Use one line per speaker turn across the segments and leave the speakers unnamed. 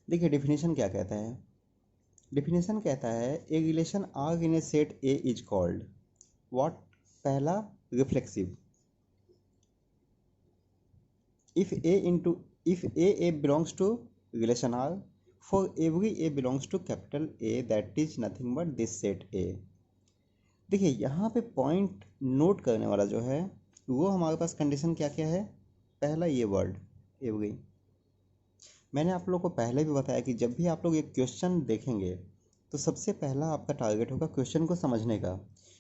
देखिए डिफिनेशन क्या कहता है। डिफिनेशन कहता है a relation R in a set A is called what. पहला, reflexive. if a into if a belongs to relation R, for every a belongs to capital A, that is nothing but this set A। देखिए यहाँ पे point note करने वाला जो है वो हमारे पास कंडीशन क्या क्या है। पहला ये वर्ड एवरी। मैंने आप लोग को पहले भी बताया कि जब भी आप लोग एक क्वेश्चन देखेंगे तो सबसे पहला आपका टारगेट होगा क्वेश्चन को समझने का,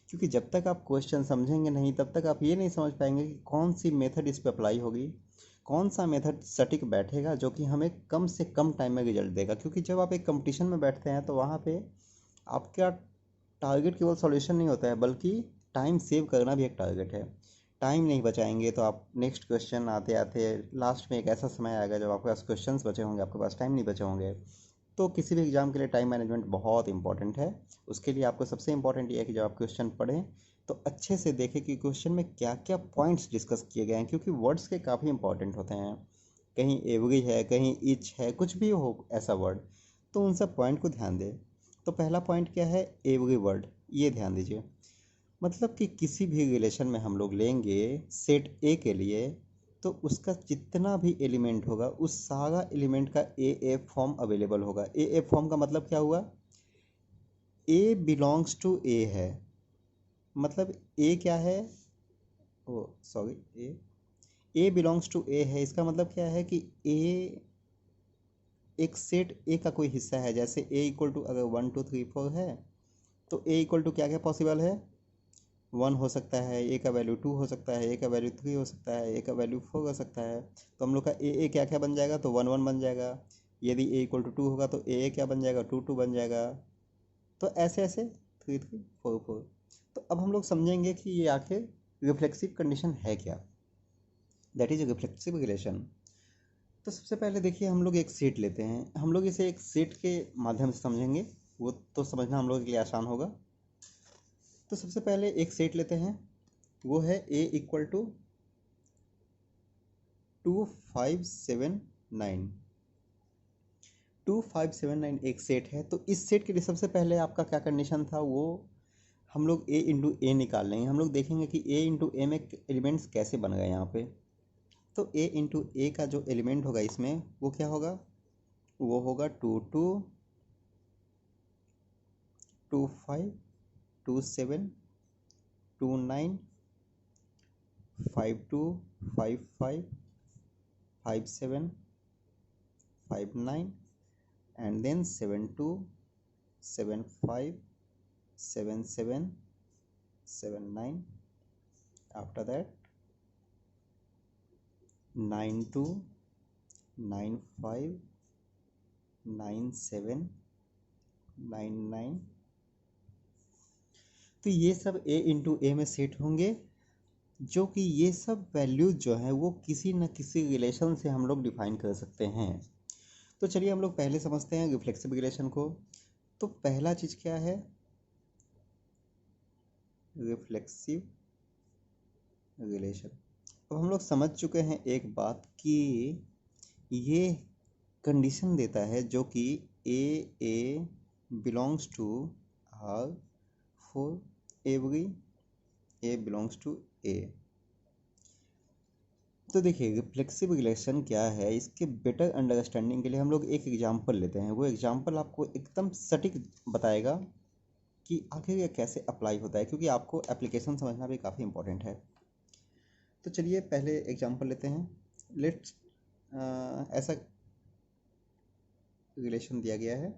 क्योंकि जब तक आप क्वेश्चन समझेंगे नहीं तब तक आप ये नहीं समझ पाएंगे कि कौन सी मेथड इस पर अप्लाई होगी, कौन सा मेथड सटीक बैठेगा जो कि हमें कम से कम टाइम में रिजल्ट देगा। क्योंकि जब आप एक कंपटीशन में बैठते हैं तो वहाँ पे आपका टारगेट केवल सॉल्यूशन नहीं होता है बल्कि टाइम सेव करना भी एक टारगेट है। टाइम नहीं बचाएंगे तो आप नेक्स्ट क्वेश्चन आते आते लास्ट में एक ऐसा समय आएगा जब आपके पास क्वेश्चंस बचे होंगे, आपके पास टाइम नहीं बचे होंगे। तो किसी भी एग्ज़ाम के लिए टाइम मैनेजमेंट बहुत इंपॉर्टेंट है। उसके लिए आपको सबसे इंपॉर्टेंट ये है कि जब आप क्वेश्चन पढ़ें तो अच्छे से देखें कि क्वेश्चन में क्या क्या पॉइंट्स डिस्कस किए गए हैं, क्योंकि वर्ड्स के काफ़ी इंपॉर्टेंट होते हैं। कहीं एवरी है, कहीं इच है, कुछ भी हो ऐसा वर्ड, तो उन सब पॉइंट को ध्यान दें। तो पहला पॉइंट क्या है, एवरी वर्ड, ये ध्यान दीजिए। मतलब कि किसी भी रिलेशन में हम लोग लेंगे सेट ए के लिए तो उसका जितना भी एलिमेंट होगा उस सारा एलिमेंट का ए एफ फॉर्म अवेलेबल होगा। ए एफ फॉर्म का मतलब क्या हुआ, ए बिलोंग्स टू ए है। मतलब ए क्या है, ओ सॉरी, ए बिलोंग्स टू ए है, इसका मतलब क्या है कि ए एक सेट ए का कोई हिस्सा है। जैसे ए इक्वल टू अगर 1 2 3 4 है तो ए इक्वल टू क्या क्या पॉसिबल है, 1 हो सकता है, ए का वैल्यू 2 हो सकता है, ए का वैल्यू 3 हो सकता है, ए का वैल्यू 4 हो सकता है। तो हम लोग का ए क्या क्या बन जाएगा, तो 1 1 बन जाएगा। यदि ए इक्वल टू 2 होगा तो ए क्या बन जाएगा, 2 2 बन जाएगा। तो ऐसे ऐसे 3 3 4 4। तो अब हम लोग समझेंगे कि ये आखिर रिफ्लेक्सिव कंडीशन है क्या, दैट इज रिफ्लेक्सिव रिलेशन। तो सबसे पहले देखिए हम लोग एक सेट लेते हैं, हम लोग इसे एक सेट के माध्यम से समझेंगे, वो तो समझना हम लोग के लिए आसान होगा। तो सबसे पहले एक सेट लेते हैं, वो है ए इक्वल टू 2579। 2579 एक सेट है। तो इस सेट के लिए सबसे पहले आपका क्या कंडीशन था, वो हम लोग ए इंटू ए निकाल लेंगे। हम लोग देखेंगे कि ए इंटू ए में एलिमेंट्स कैसे बन गए यहाँ पे। तो ए इंटू ए का जो एलिमेंट होगा इसमें वो क्या होगा, वो होगा 22 25 27 29 52 55 57 59 and then 72 75 77 79। after that 92 95 97 99। तो ये सब ए इंटू ए में सेट होंगे, जो कि ये सब वैल्यूज जो हैं वो किसी न किसी रिलेशन से हम लोग डिफाइन कर सकते हैं। तो चलिए हम लोग पहले समझते हैं रिफ्लेक्सिव रिलेशन को। तो पहला चीज़ क्या है, रिफ्लेक्सिव रिलेशन। अब हम लोग समझ चुके हैं एक बात कि ये कंडीशन देता है जो कि a belongs to R for every a belongs to A. तो देखिए रिफ्लेक्सिव रिलेशन क्या है, इसके बेटर अंडरस्टैंडिंग के लिए हम लोग एक एग्जांपल लेते हैं। वो एग्जांपल आपको एकदम सटीक बताएगा कि आखिर ये कैसे अप्लाई होता है, क्योंकि आपको एप्लीकेशन समझना भी काफ़ी इंपॉर्टेंट है। तो चलिए पहले एग्जांपल लेते हैं। लेट्स ऐसा रिलेशन दिया गया है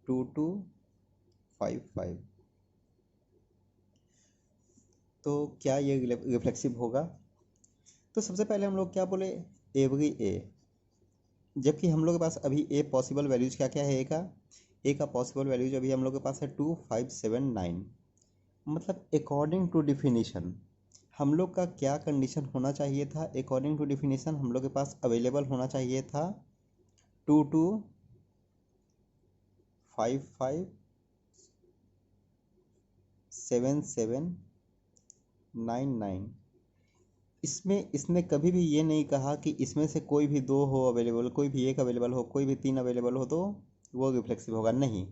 2255। तो क्या ये रिफ्लेक्सिव होगा। तो सबसे पहले हम लोग क्या बोले, एवरी ए, जबकि हम लोग के पास अभी ए पॉसिबल वैल्यूज क्या क्या है, ए का पॉसिबल वैल्यूज अभी हम लोग के पास है 2579। मतलब अकॉर्डिंग टू डिफिनीशन हम लोग का क्या कंडीशन होना चाहिए था, अकॉर्डिंग टू डिफिनीशन हम लोग के पास अवेलेबल होना चाहिए था 22 55 77 99। इसमें इसने कभी भी ये नहीं कहा कि इसमें से कोई भी दो हो अवेलेबल, कोई भी एक अवेलेबल हो, कोई भी तीन अवेलेबल हो तो वो रिफ्लेक्सिव होगा, नहीं।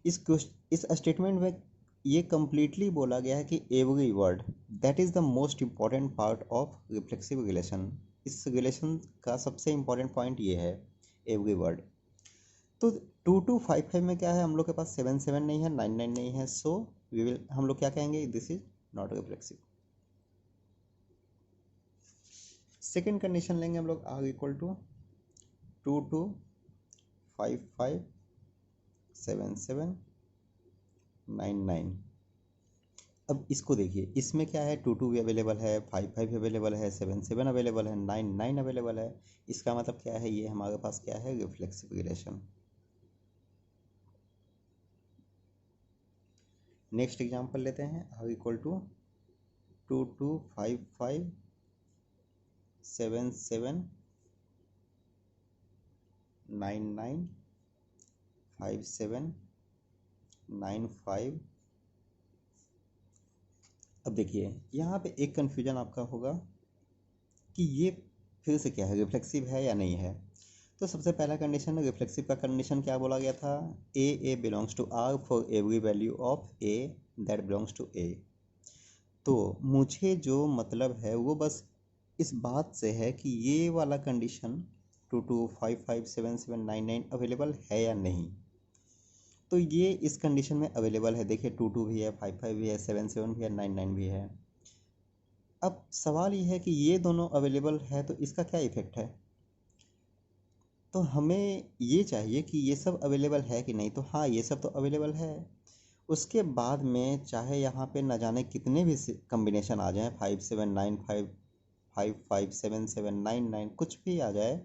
इस स्टेटमेंट में ये कंप्लीटली बोला गया है कि every word, that is the most important part of reflexive relation. इस रिलेशन का सबसे इम्पॉर्टेंट पॉइंट ये है, एवरी वर्ड। तो 2255 में क्या है, हम लोग के पास 77 नहीं है, 99 नहीं है, सो वी विल, हम लोग क्या कहेंगे, this is not reflexive. Second condition लेंगे हम लोग, आर इक्वल टू 22557799। अब इसको देखिए, इसमें क्या है, 22 भी अवेलेबल है, 55 भी अवेलेबल है, 77 अवेलेबल है, 99 अवेलेबल है। इसका मतलब क्या है, ये हमारे पास क्या है, रिफ्लेक्सिव रिलेशन। नेक्स्ट एग्जांपल लेते हैं, आर इक्वल टू 225577995795। अब देखिए यहाँ पे एक कन्फ्यूजन आपका होगा कि ये फिर से क्या है, रिफ्लेक्सिव है या नहीं है। तो सबसे पहला कंडीशन, रिफ्लेक्सिव का कंडीशन क्या बोला गया था, a belongs to R for every value of a that belongs to A. तो मुझे जो मतलब है वो बस इस बात से है कि ये वाला कंडीशन 22557799 अवेलेबल है या नहीं। तो ये इस कंडीशन में अवेलेबल है, देखिए 22 भी है, 55 भी है, 77 भी है, 99 भी है। अब सवाल ये है कि ये दोनों अवेलेबल है तो इसका क्या इफेक्ट है। तो हमें ये चाहिए कि ये सब अवेलेबल है कि नहीं। तो हाँ, ये सब तो अवेलेबल है। उसके बाद में चाहे यहाँ पे न जाने कितने भी कम्बिनेशन आ जाएं, 5795557799, कुछ भी आ जाए,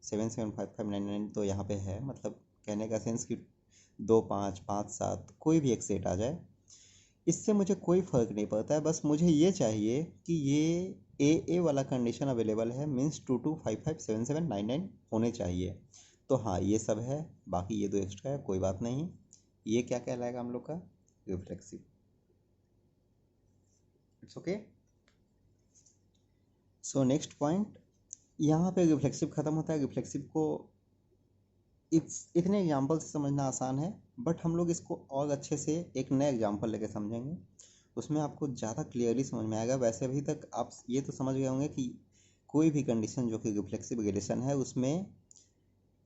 775599 तो यहाँ पे है, मतलब कहने का सेंस कि 2557 कोई भी एक सेट आ जाए, इससे मुझे कोई फ़र्क नहीं पड़ता है। बस मुझे ये चाहिए कि ये ए वाला कंडीशन अवेलेबल है, मीन्स 22557799 होने चाहिए। तो हाँ, ये सब है, बाकी ये दो एक्स्ट्रा है, कोई बात नहीं। ये क्या कहलाएगा हम लोग का, reflexive. It's okay. So next point, यहाँ पे रिफ्लेक्सिव ख़त्म होता है। रिफ्लेक्सिव को इतने एग्जाम्पल से समझना आसान है, बट हम लोग इसको और अच्छे से एक नए एग्जाम्पल लेके समझेंगे, उसमें आपको ज़्यादा क्लियरली समझ में आएगा। वैसे अभी तक आप ये तो समझ गए होंगे कि कोई भी कंडीशन जो कि रिफ्लेक्सिव रिलेशन है, उसमें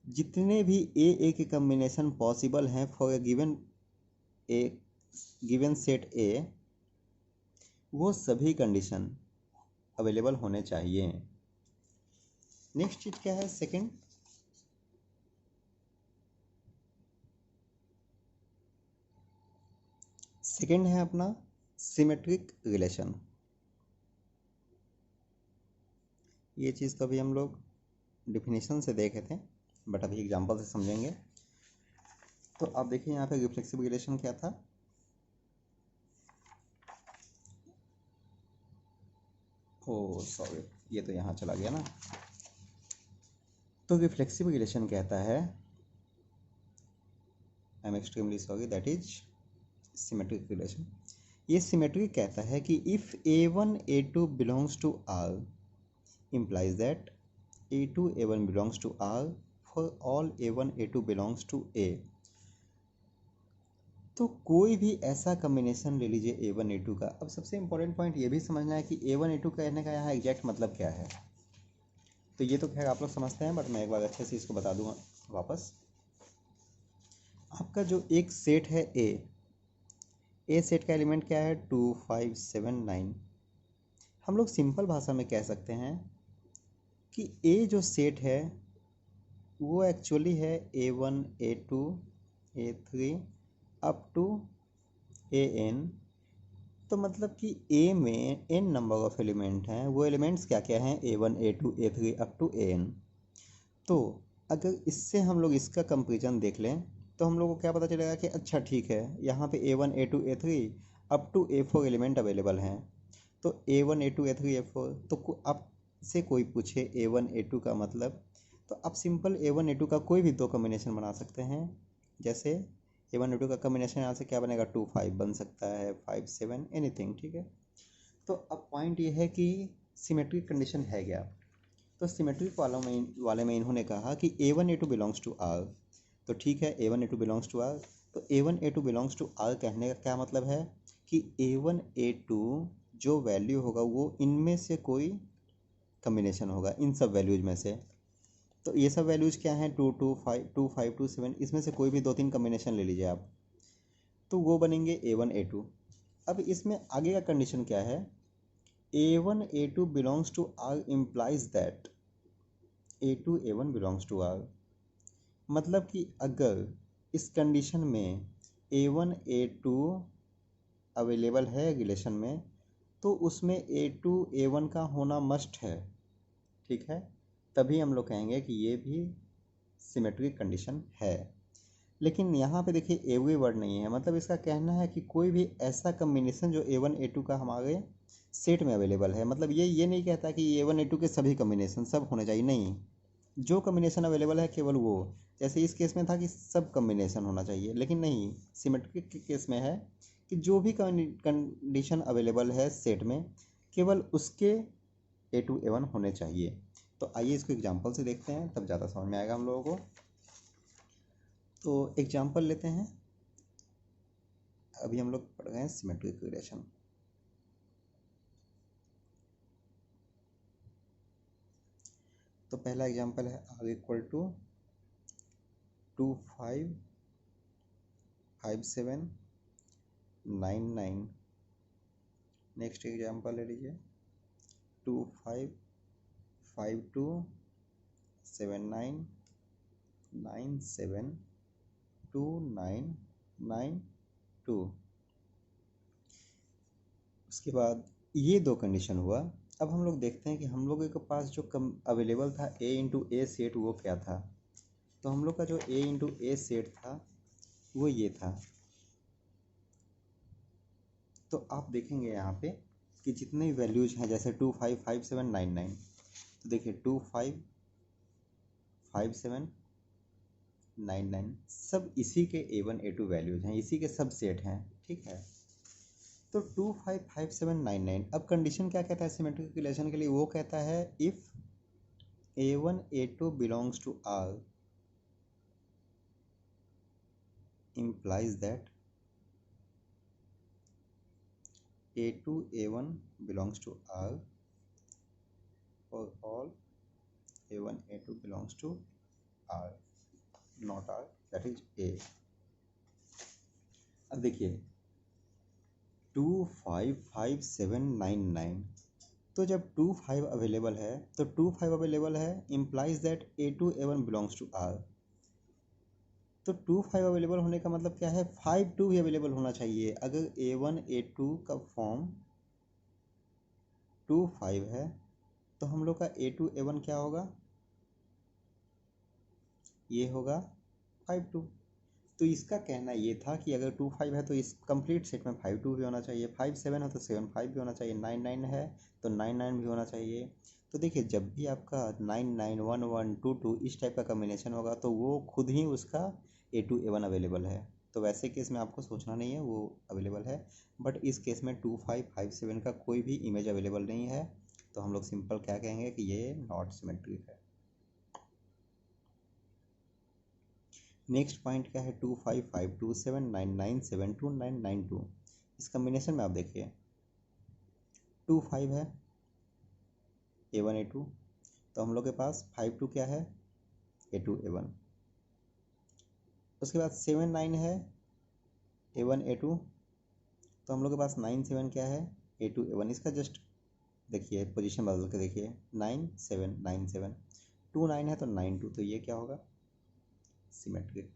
जितने भी ए के कम्बिनेशन पॉसिबल हैं फॉर ए गिवन सेट ए, वो सभी कंडीशन अवेलेबल होने चाहिए। नेक्स्ट चीज़ क्या है, सेकंड, सेकंड है अपना सिमेट्रिक रिलेशन। ये चीज़ तो अभी हम लोग डिफिनेशन से देखे थे, बट अभी एग्जांपल से समझेंगे। तो आप देखिए यहाँ पे रिफ्लेक्सिव रिलेशन क्या था, ओ सॉरी, ये तो यहाँ चला गया ना। तो रिफ्लेक्सिव रिलेशन कहता है, I am extremely sorry, that is symmetric relation. ये सिमेट्रिक कहता है कि if A1 A2 belongs to R implies that A2 A1 belongs to R for all A1 A2 belongs to A। तो कोई भी ऐसा कम्बिनेशन ले लीजिए A1 A2 का। अब सबसे इम्पोर्टेंट पॉइंट ये भी समझना है कि A1 A2 कहने का यहाँ एग्जैक्ट मतलब क्या है। तो ये तो खैर आप लोग समझते हैं, बट मैं एक बार अच्छे से इसको बता दूंगा वापस। आपका जो एक सेट है ए सेट का एलिमेंट क्या है, 2579। हम लोग सिंपल भाषा में कह सकते हैं कि ए जो सेट है वो एक्चुअली है A1 A2 A3 up to AN। तो मतलब कि ए में n नंबर ऑफ एलिमेंट हैं, वो एलिमेंट्स क्या क्या हैं, A1 A2 A3 up to AN। तो अगर इससे हम लोग इसका कंपेरिजन देख लें तो हम लोग को क्या पता चलेगा कि अच्छा ठीक है, यहाँ पे A1 A2 A3 up to A4 element available हैं। तो A1 A2 A3 A4, तो आप से कोई पूछे A1 A2 का मतलब, तो आप सिंपल A1 A2 का कोई भी दो कॉम्बिनेशन बना सकते हैं। जैसे A1 A2 का कॉम्बिनेशन यहाँ से क्या बनेगा, 2 5 बन सकता है, 5 7, एनीथिंग, ठीक है। तो अब पॉइंट ये है कि सिमेट्रिक कंडीशन है क्या। तो सिमेट्रिक वाले में इन्होंने कहा कि A1 A2 belongs to are. तो ठीक है, A1 A2 belongs to are. तो A1 A2 belongs to are कहने का क्या मतलब है कि A1 A2 जो वैल्यू होगा वो इनमें से कोई कम्बिनेशन होगा, इन सब वैल्यूज में से। तो ये सब वैल्यूज क्या हैं, 2 2 5 2 5 2 7, इसमें से कोई भी 2 3 कम्बिनेशन ले लीजिए आप, तो वो बनेंगे A1 A2। अब इसमें आगे का कंडीशन क्या है, A1 A2 belongs to R implies that A2 A1 belongs to R. मतलब कि अगर इस कंडीशन में A1 A2 अवेलेबल है रिलेशन में, तो उसमें A2 A1 का होना मस्ट है। ठीक है, तभी हम लोग कहेंगे कि ये भी सिमेट्रिक कंडीशन है। लेकिन यहाँ पे देखिए एवरी वर्ड नहीं है, मतलब इसका कहना है कि कोई भी ऐसा कम्बिनेशन जो A1 A2 का हमारे सेट में अवेलेबल है, मतलब ये नहीं कहता कि A1 A2 के सभी कम्बिनेशन सब होने चाहिए, नहीं, जो कम्बिनेशन अवेलेबल है केवल वो। जैसे इस केस में था कि सब कम्बिनेशन होना चाहिए, लेकिन नहीं, सिमेट्रिक के केस में है कि जो भी कंडीशन अवेलेबल है सेट में, केवल उसके A2 A1 होने चाहिए। तो आइए इसको एग्जांपल से देखते हैं, तब ज़्यादा समझ में आएगा हम लोगों को। तो एग्जांपल लेते हैं। अभी हम लोग पढ़ रहे हैं सिमेट्रिक रिलेशन। तो पहला एग्जांपल है R = 2 5 5 7 9 9। नेक्स्ट एग्जांपल ले लीजिए 2 5 5 2 7 9 9 7 2 9 9 2। उसके बाद ये दो कंडीशन हुआ। अब हम लोग देखते हैं कि हम लोगों के पास जो कम अवेलेबल था A × A सेट, वो क्या था। तो हम लोग का जो A × A सेट था वो ये था। तो आप देखेंगे यहाँ पे कि जितने वैल्यूज हैं, जैसे 2 5 5 7 9 9, तो देखिए 2 5 5 7 9 9 सब इसी के A1 A2 वैल्यूज हैं, इसी के सब सेट हैं। ठीक है, तो 2 5 5 7 9 9, अब कंडीशन क्या कहता है सिमेट्रिक रिलेशन के लिए, वो कहता है if A1 A2 belongs to R implies that A2 A1 belongs to R for all A1 A2 belongs to R, not R, that is A। अब देखिए 2 5 5 7 9 9, तो जब 2 5 अवेलेबल है, तो 2 5 अवेलेबल है implies that A2 A1 belongs to R। तो 2 5 available होने का मतलब क्या है, 5 2 भी अवेलेबल होना चाहिए। अगर A1 A2 का फॉर्म 2 5 है, तो हम लोग का A2 A1 क्या होगा, ये होगा 5 2। तो इसका कहना ये था कि अगर 2 5 है तो इस कंप्लीट सेट में 5 2 भी होना चाहिए, 5 7 है तो 7 5 भी होना चाहिए, 9 9 है तो 9 9 भी होना चाहिए। तो देखिए जब भी आपका 9 9 1 1 2 2 इस टाइप का कम्बिनेशन होगा, तो वो खुद ही उसका A2 A1 अवेलेबल है। तो वैसे केस में आपको सोचना नहीं है, वो अवेलेबल है। बट इस केस में 2 5 5 7 का कोई भी इमेज अवेलेबल नहीं है, तो हम लोग सिंपल क्या कहेंगे कि ये नॉट सिमेट्रिक है। नेक्स्ट पॉइंट क्या है, 2 5 5 2 7 9 9 7 2 9 9 2। इस कम्बिनेशन में आप देखिए 2 5 है A1 A2, तो हम लोग के पास 5 2 क्या है, A2 A1। उसके बाद 7 9 है A1 A2, तो हम लोग के पास 9 7 क्या है, A2 A1। इसका जस्ट देखिए पोजीशन बदल के देखिए, 9 7 9 7 2 9 है तो 9 2, तो ये क्या होगा, सिमेट्रिक।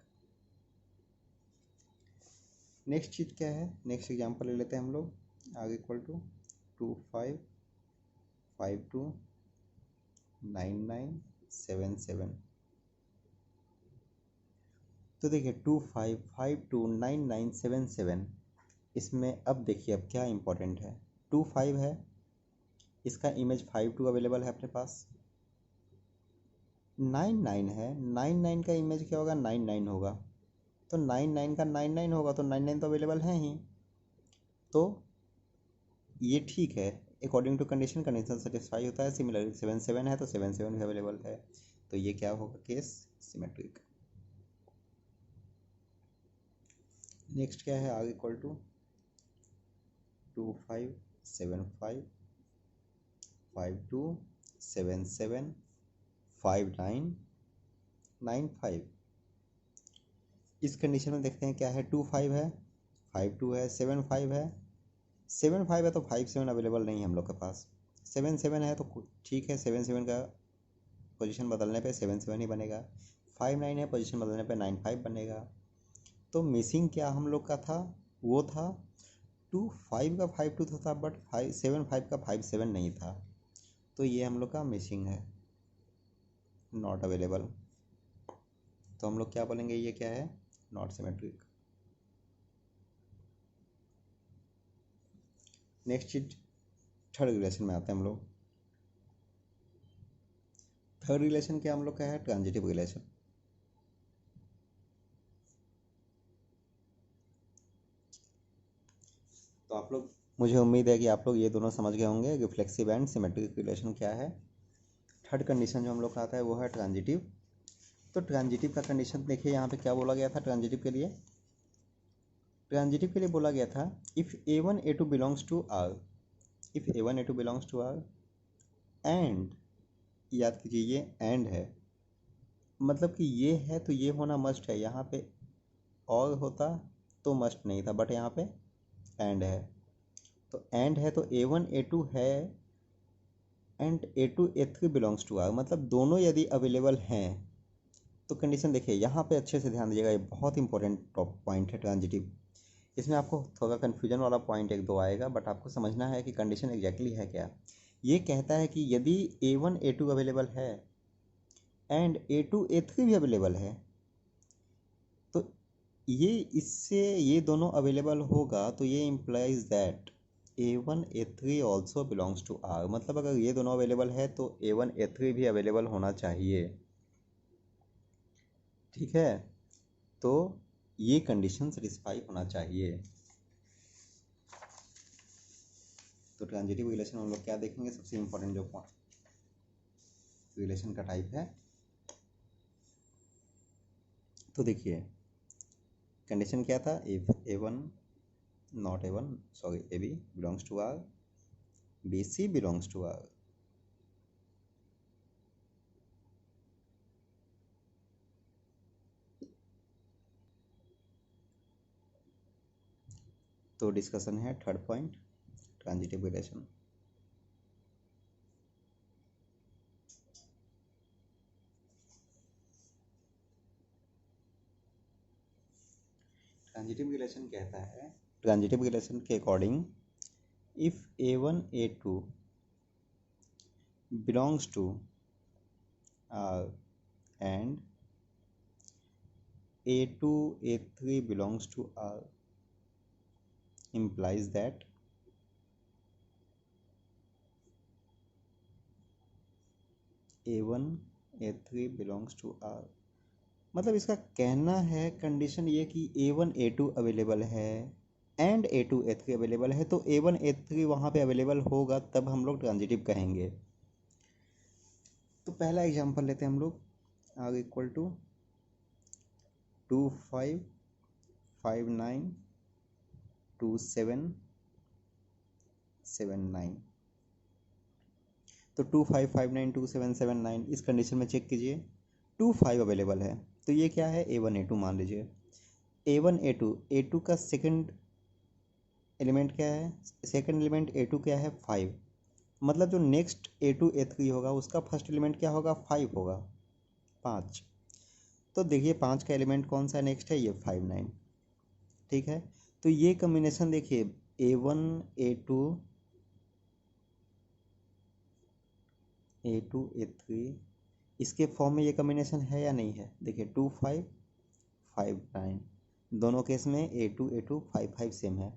नेक्स्ट चीज़ क्या है, नेक्स्ट एग्जांपल ले लेते हैं हम लोग, R = 2 5 5 2 9 9 7 7। तो देखिए 2 5 5 2 9 9 7 7, इसमें अब देखिए अब क्या इंपॉर्टेंट है, 2 5 है, इसका इमेज 5 2 अवेलेबल है अपने पास। 9 9 है, 9 9 का इमेज क्या होगा, 9 9 होगा। तो 9 9 का 9 9 होगा, तो 9 9 तो अवेलेबल है ही। तो ये ठीक है, according to condition condition satisfy होता है। सिमिलरली 7 7 है तो 7 7 भी अवेलेबल है, तो ये क्या होगा, केस सिमेट्रिक। नेक्स्ट क्या है, आगे इक्वल टू 2 5 7 5 5 2 7 7 5 9 9 5। इस कंडीशन में देखते हैं क्या है, 2 5 है, 5 2 है, 7 5 है। 7 5 है तो 5 7 अवेलेबल नहीं है हम लोग के पास। 7 7 है तो ठीक है, 7 7 का पोजीशन बदलने पे 7 7 ही बनेगा। 5 9 है, पोजीशन बदलने पे 9 5 बनेगा। तो मिसिंग क्या हम लोग का था, वो था 2 5 का 5 2 था, बट 5 7 5 का 5 7 नहीं था। तो ये हम लोग का मिसिंग है, नॉट अवेलेबल। तो हम लोग क्या बोलेंगे, ये क्या है, नॉट सिमेट्रिक। नेक्स्ट चीज, थर्ड रिलेशन में आते हैं हम लोग। थर्ड रिलेशन क्या हम लोग का है, ट्रांजिटिव रिलेशन। तो आप लोग, मुझे उम्मीद है कि आप लोग ये दोनों समझ गए होंगे, रिफ्लेक्सिव एंड सिमेट्रिक रिलेशन क्या है। थर्ड कंडीशन जो हम लोग का आता है वो है ट्रांजिटिव। तो ट्रांजिटिव का कंडीशन देखिए, यहाँ पे क्या बोला गया था ट्रांजिटिव के लिए। ट्रांजिटिव के लिए बोला गया था, if A1 A2 belongs to R, if A1 A2 belongs to R and, याद कीजिए ये एंड है, मतलब कि ये है तो ये होना मस्ट है। यहाँ पे और होता तो मस्ट नहीं था, बट यहाँ पे एंड है। तो एंड है तो A1 A2 है and A2 A3 belongs to R, मतलब दोनों यदि अवेलेबल हैं तो कंडीशन देखिए यहाँ पे अच्छे से ध्यान दीजिएगा, ये बहुत इंपॉर्टेंट टॉप पॉइंट है ट्रांजिटिव। इसमें आपको थोड़ा कन्फ्यूजन वाला पॉइंट एक दो आएगा, बट आपको समझना है कि कंडीशन एग्जैक्टली है क्या। ये कहता है कि यदि A1 A2 अवेलेबल है एंड A2 A3 भी अवेलेबल है, तो ये इससे ये दोनों अवेलेबल होगा तो ये implies that A1 A3 also belongs to R, मतलब अगर ये दोनों अवेलेबल है तो A1 A3 भी अवेलेबल होना चाहिए। ठीक है, तो ये कंडीशन सेटिस्फाई होना चाहिए। तो ट्रांजिटिव रिलेशन हम लोग क्या देखेंगे, सबसे इंपॉर्टेंट जो रिलेशन का टाइप है। तो देखिए कंडीशन क्या था, if A1 not A1 sorry AB belongs to R, BC belongs to R। तो डिस्कशन है third point, transitive relation. Transitive relation कहता है, ट्रांजिटिव रिलेशन के according if A1 A2 belongs to R and A2 A3 belongs to R, implies that A1 A3 belongs to R। मतलब इसका कहना है condition ये कि A1 A2 अवेलेबल है एंड A2 A3 अवेलेबल है, तो A1 A3 वहाँ पे अवेलेबल होगा तब हम लोग ट्रांजिटिव कहेंगे। तो पहला एग्जांपल लेते हैं हम लोग, आर इक्वल टू 2 5 5 9 2 7 7 9। तो 2 5 5 9 2 7 7 9 इस कंडीशन में चेक कीजिए, 2 5 अवेलेबल है तो ये क्या है, A1 A2 मान लीजिए। A1 A2, A2 का सेकंड एलिमेंट क्या है, सेकंड एलिमेंट A2 क्या है, 5, मतलब जो नेक्स्ट A2 A3 होगा उसका फर्स्ट एलिमेंट क्या होगा, 5 होगा, 5। तो देखिए 5 का एलिमेंट कौन सा नेक्स्ट है, ये 5 9। ठीक है, तो ये कम्बिनेशन देखिए A1 A2 A2 A3 इसके फॉर्म में ये कम्बिनेशन है या नहीं है, देखिए 2 5 5 9 दोनों केस में A2 A2 5 5 सेम है।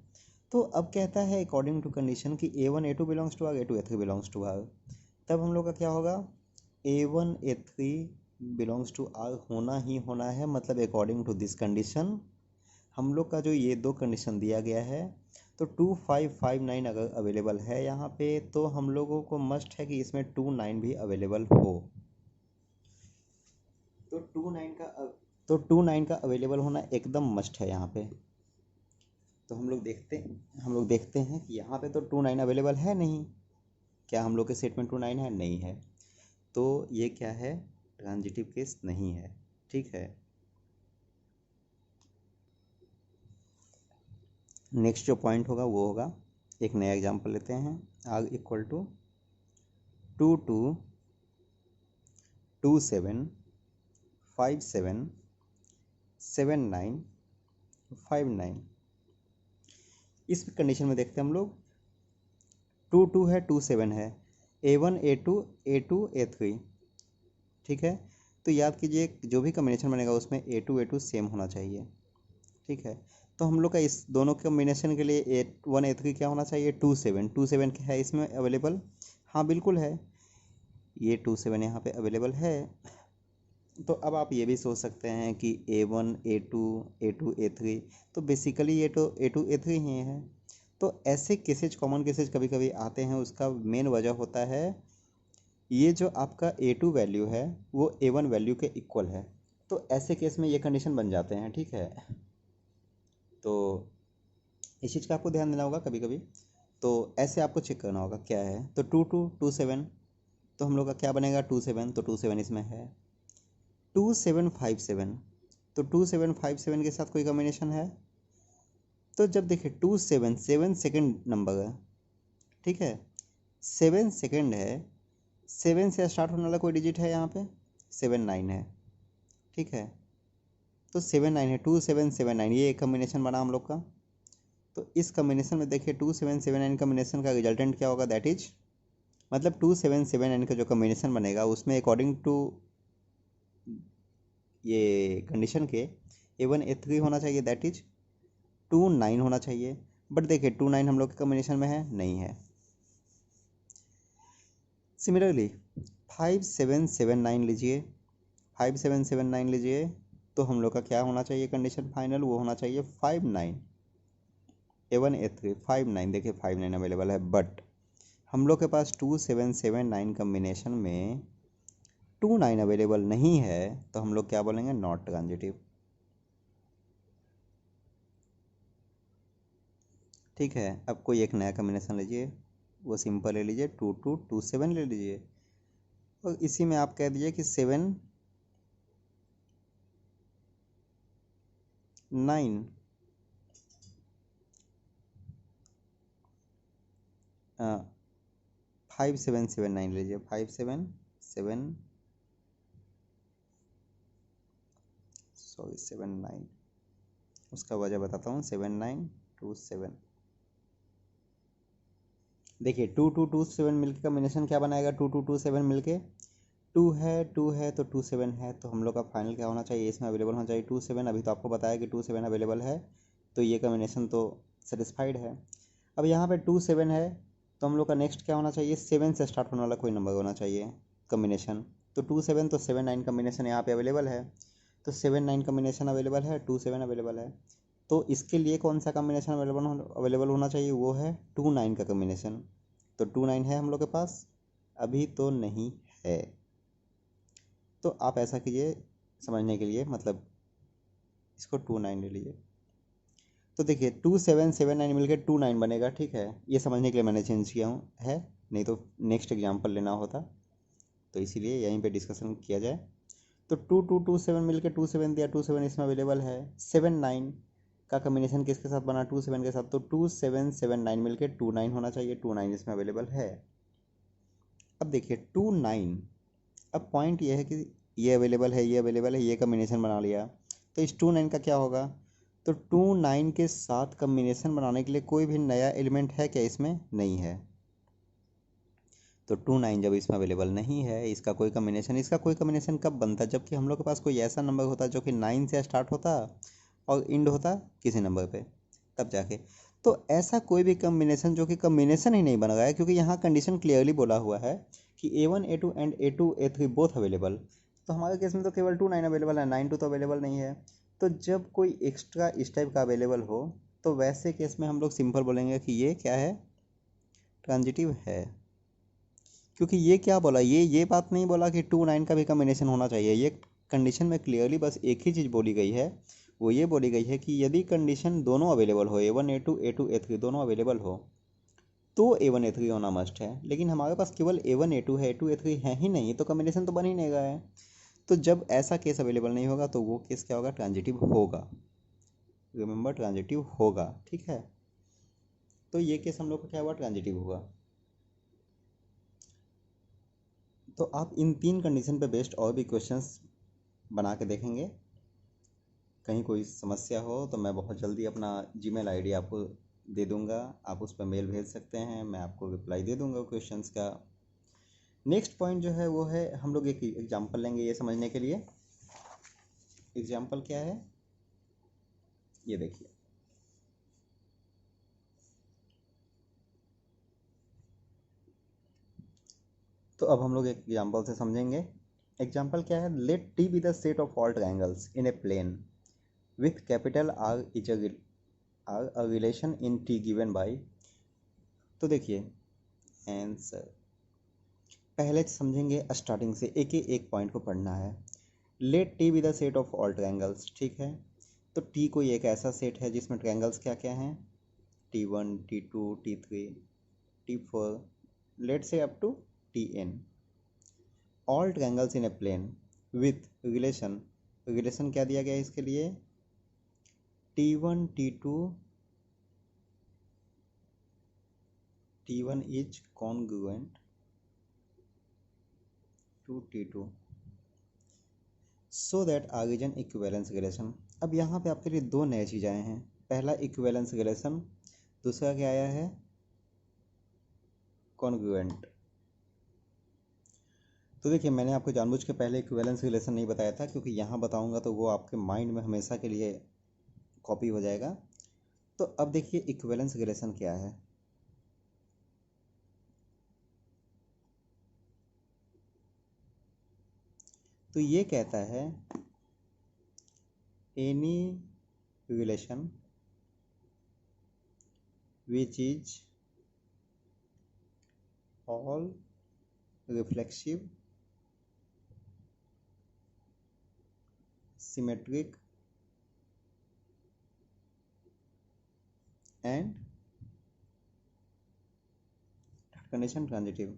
तो अब कहता है अकॉर्डिंग टू कंडीशन कि A1 A2 belongs to R, A2 A3 belongs to R, तब हम लोग का क्या होगा, A1 A3 belongs to R होना ही होना है। मतलब अकॉर्डिंग टू दिस कंडीशन हम लोग का जो ये दो कंडीशन दिया गया है तो 2559 अगर अवेलेबल है यहाँ पे तो हम लोगों को मस्ट है कि इसमें 29 भी अवेलेबल हो। तो 29 का अवेलेबल होना एकदम मस्ट है यहाँ पे। तो हम लोग देखते हैं कि यहाँ पे तो 29 अवेलेबल है नहीं। क्या हम लोग के सेट में 29 है? नहीं है। तो ये क्या है? ट्रांजिटिव केस नहीं है। ठीक है, नेक्स्ट जो पॉइंट होगा वो होगा, एक नया एग्जांपल लेते हैं। R equal to 2227577959। इस कंडीशन में देखते हैं हम लोग, 22 है, 27 है, A1 A2 A2 A3। ठीक है, तो याद कीजिए जो भी कम्बिनेशन बनेगा उसमें A2 A2 सेम होना चाहिए। ठीक है, तो हम लोग का इस दोनों कम्बिनेशन के लिए A1 A3 क्या होना चाहिए? 27 है इसमें अवेलेबल। हाँ बिल्कुल है, ये 27 यहाँ पे अवेलेबल है। तो अब आप ये भी सोच सकते हैं कि A1 A2 A2 A3, तो बेसिकली ये तो A2 A3 ही है। तो ऐसे केसेज, कॉमन केसेज कभी कभी आते हैं, उसका मेन वजह होता है ये जो आपका A2 वैल्यू है वो A1 वैल्यू के इक्वल है। तो ऐसे केस में ये कंडीशन बन जाते हैं। ठीक है, तो इस चीज़ का आपको ध्यान देना होगा कभी कभी। तो ऐसे आपको चेक करना होगा क्या है। तो 2227, तो हम लोग का क्या बनेगा? 27, तो 27 इसमें है। 2757, तो 2757 के साथ कोई कॉम्बिनेशन है? तो जब देखिए 27 सेकेंड नंबर है। ठीक है, 7 सेकेंड है, 7 से स्टार्ट होने वाला कोई डिजिट है यहाँ पे? 79 है। ठीक है, तो 79 है, 2779, ये एक कॉम्बिनेशन बना हम लोग का। तो इस कॉम्बिनेशन में देखिए 2779 कॉम्बिनेशन का रिजल्टेंट क्या होगा? दैट इज, मतलब 2779 का जो कॉम्बिनेशन बनेगा उसमें अकॉर्डिंग टू ये कंडीशन के A1 A3 होना चाहिए, दैट इज 29 होना चाहिए। बट देखिए 29 हम लोग के कॉम्बिनेशन में है, नहीं है। सिमिलरली 5779 लीजिए, 5779 लीजिए, तो हम लोग का क्या होना चाहिए कंडीशन फाइनल? वो होना चाहिए 59। A1 A3 59, देखिए 59 अवेलेबल है, बट हम लोग के पास 2779 कम्बिनेशन में 29 अवेलेबल नहीं है। तो हम लोग क्या बोलेंगे? Not transitive. ठीक है, अब कोई एक नया कम्बिनेशन लीजिए, वो सिंपल ले लीजिए, 2227 ले लीजिए, और इसी में आप कह दीजिए कि 79 5779 लीजिए, 79, उसका वजह बताता हूँ, 7927। देखिए 2227 मिलके कम्बिनेशन क्या बनाएगा? 2227 मिलके 2 है तो 27 है, तो हम लोग का फाइनल क्या होना चाहिए? इसमें अवेलेबल होना चाहिए 27। अभी तो आपको बताया कि 27 अवेलेबल है, तो ये कम्बिनेशन तो सेटिस्फाइड है। अब यहाँ पे 27 है, तो हम लोग का नेक्स्ट क्या होना चाहिए? 7 से स्टार्ट होने वाला कोई नंबर होना चाहिए कम्बिनेशन। तो 27, तो 79 कम्बिनेशन यहाँ पे अवेलेबल है, तो 79 कम्बिनेशन अवेलेबल है, 27 अवेलेबल है। तो इसके लिए कौन सा कम्बिनेशन अवेलेबल होना चाहिए? वो है 29 का कम्बिनेशन। तो 29 है हम लोग के पास? अभी तो नहीं है। तो आप ऐसा कीजिए समझने के लिए, मतलब इसको 29 ले लीजिए, तो देखिए 2779 मिलकर 29 बनेगा। ठीक है, ये समझने के लिए मैंने चेंज किया हूँ है, नहीं तो नेक्स्ट एग्जाम्पल लेना होता, तो इसीलिए यहीं पे डिस्कशन किया जाए। तो 2227 मिलकर 27 दिया, 27 इसमें अवेलेबल है। 79 का कम्बिनेशन किसके साथ बना? 27 के साथ, तो 2779 मिलकर 29 होना चाहिए, 29 इसमें अवेलेबल है। अब देखिए 29, अब पॉइंट ये है कि ये अवेलेबल है, ये अवेलेबल है, ये कम्बिनेशन बना लिया, तो इस 29 का क्या होगा? तो 29 के साथ कम्बिनेशन बनाने के लिए कोई भी नया एलिमेंट है क्या? इसमें नहीं है। तो 29 जब इसमें अवेलेबल नहीं है, इसका कोई कम्बिनेशन कब बनता? जबकि हम लोग के पास कोई ऐसा नंबर होता जो कि 9 से स्टार्ट होता और इंड होता किसी नंबर पे, तब जाके। तो ऐसा कोई भी कम्बिनेशन जो कि कम्बिनेशन ही नहीं बन रहा है, क्योंकि यहाँ कंडीशन क्लियरली बोला हुआ है कि A1 A2 and A2 A3 both available. तो हमारे केस में तो केवल 29 अवेलेबल है, 92 तो अवेलेबल नहीं है। तो जब कोई एक्स्ट्रा इस टाइप का अवेलेबल हो तो वैसे केस में हम लोग सिंपल बोलेंगे कि ये क्या है, ट्रांजिटिव है। क्योंकि ये क्या बोला, ये बात नहीं बोला कि 2 9 का भी कम्बिनेशन होना चाहिए। ये कंडीशन में क्लियरली बस एक ही चीज़ बोली गई है, वो ये बोली गई है कि यदि कंडीशन दोनों अवेलेबल हो, A1 A2 A2 A3 दोनों अवेलेबल हो, तो A1 A3 होना मस्ट है। लेकिन हमारे पास केवल A1 A2 है, A2 A3 है ही नहीं, तो कम्बिनेशन तो बन ही नहीं रहा है। तो जब ऐसा केस अवेलेबल नहीं होगा तो वो केस क्या होगा, ट्रांजिटिव होगा। रिमेंबर, ट्रांजिटिव होगा, ठीक है। तो ये केस हम लोग का क्या हुआ, ट्रांजिटिव हुआ। तो आप इन 3 कंडीशन पे बेस्ड और भी क्वेश्चंस बना के देखेंगे। कहीं कोई समस्या हो तो मैं बहुत जल्दी अपना जीमेल आईडी आपको दे दूंगा, आप उस पर मेल भेज सकते हैं, मैं आपको रिप्लाई दे दूंगा क्वेश्चंस का। नेक्स्ट पॉइंट जो है वो है, हम लोग एक एग्जांपल लेंगे ये समझने के लिए। एग्जांपल क्या है, ये देखिए। तो अब हम लोग एक एग्जांपल से समझेंगे। एग्जांपल क्या है, let T be the set of all triangles in a plane with capital R is a relation in T given by। तो देखिए आंसर पहले समझेंगे स्टार्टिंग से, एक पॉइंट को पढ़ना है। Let T be the set of all triangles, ठीक है। तो टी कोई एक ऐसा सेट है जिसमें ट्रायंगल्स क्या क्या हैं, T1 T2 T3 T4, let say up to Tn। All triangles in a plane with relation, relation क्या दिया गया है इसके लिए, T1 T2 T1 is congruent to T2 so that origin equivalence relation। अब यहाँ पे आपके लिए दो नए चीज़ आए हैं। पहला इक्विवेलेंस रिलेशन, दूसरा क्या आया है, कॉन्ग्रुएंट। तो देखिए मैंने आपको जानबूझ के पहले इक्विवेलेंस रिलेशन नहीं बताया था, क्योंकि यहाँ बताऊँगा तो वो आपके माइंड में हमेशा के लिए कॉपी हो जाएगा। तो अब देखिए इक्विवेलेंस रिलेशन क्या है। तो ये कहता है any relation which is all reflexive, symmetric and condition transitive।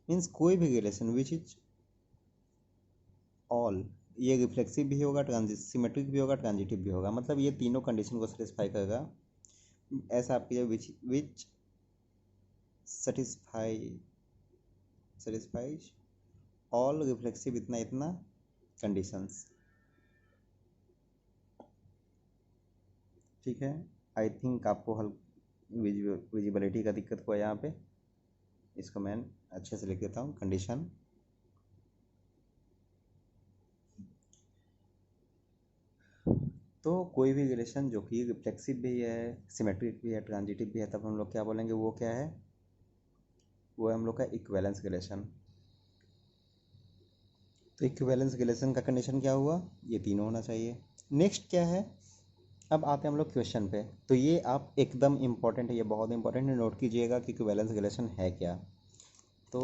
Means कोई भी रिलेशन विच इज ऑल, ये रिफ्लेक्सिव भी होगा, सिमेट्रिक भी होगा, ट्रांजिटिव भी होगा, मतलब ये तीनों कंडीशन को सेटिस्फाई करेगा। ऐसा आपकी विच सेटिस्फाइज ऑल रिफ्लेक्सिव इतना इतना कंडीशंस, ठीक है। आई थिंक आपको विजिबिलिटी का दिक्कत हुआ यहाँ पे, इसको मैं अच्छे से लिख देता हूँ। कंडीशन तो कोई भी रिलेशन जो कि रिफ्लेक्सिव भी है, सिमेट्रिक भी है, ट्रांजिटिव भी है, तब हम लोग क्या बोलेंगे, वो क्या है, वो है हम लोग का इक्विवेलेंस रिलेशन। तो इक्विवेलेंस रिलेशन का कंडीशन क्या हुआ, ये तीनों होना चाहिए। नेक्स्ट क्या है, अब आते हैं हम लोग क्वेश्चन पे। तो ये आप एकदम इम्पॉर्टेंट है, ये बहुत इंपॉर्टेंट है, नोट कीजिएगा कि इक्विवेलेंस रिलेशन है क्या। तो